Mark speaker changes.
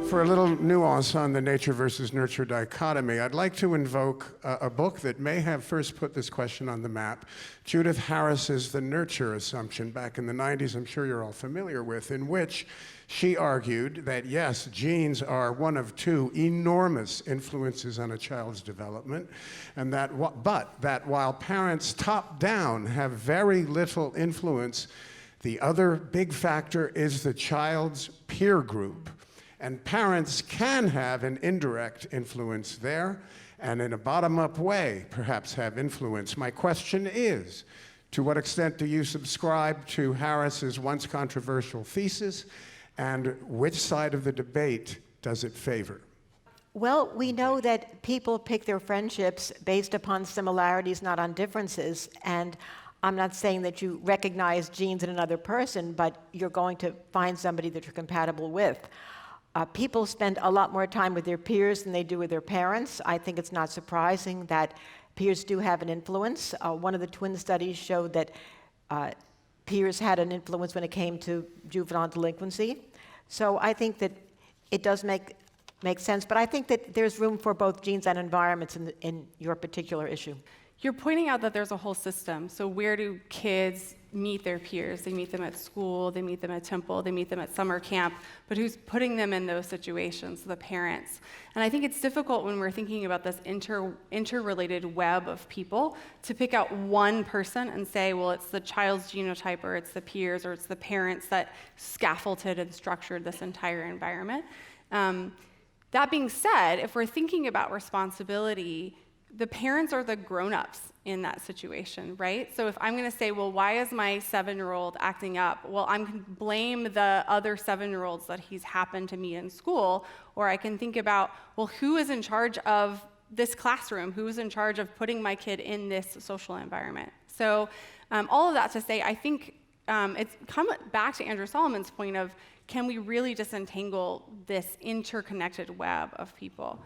Speaker 1: For a little nuance on the nature versus nurture dichotomy, I'd like to invoke a book that may have first put this question on the map, Judith Harris's The Nurture Assumption back in the 90s, I'm sure you're all familiar with, in which she argued that yes, genes are one of two enormous influences on a child's development, and that while parents top down have very little influence, the other big factor is the child's peer group. And parents can have an indirect influence there, and in a bottom-up way, perhaps have influence. My question is, to what extent do you subscribe to Harris's once controversial thesis, and which side of the debate does it favor?
Speaker 2: Well, we know that people pick their friendships based upon similarities, not on differences, and I'm not saying that you recognize genes in another person, but you're going to find somebody that you're compatible with. People spend a lot more time with their peers than they do with their parents. I think it's not surprising that peers do have an influence. One of the twin studies showed that peers had an influence when it came to juvenile delinquency. So I think that it does make sense, but I think that there's room for both genes and environments in your particular issue.
Speaker 3: You're pointing out that there's a whole system. So where do kids meet their peers? They meet them at school, they meet them at temple, they meet them at summer camp, but who's putting them in those situations? The parents. And I think it's difficult when we're thinking about this interrelated web of people to pick out one person and say, well, it's the child's genotype, or it's the peers, or it's the parents that scaffolded and structured this entire environment. That being said, if we're thinking about responsibility, the parents are the grown-ups in that situation, right? So if I'm going to say, well, why is my 7-year-old acting up? Well, I can blame the other 7-year-olds that he's happened to meet in school, or I can think about, well, who is in charge of this classroom? Who is in charge of putting my kid in this social environment? So all of that to say, I think it's come back to Andrew Solomon's point of, can we really disentangle this interconnected web of people?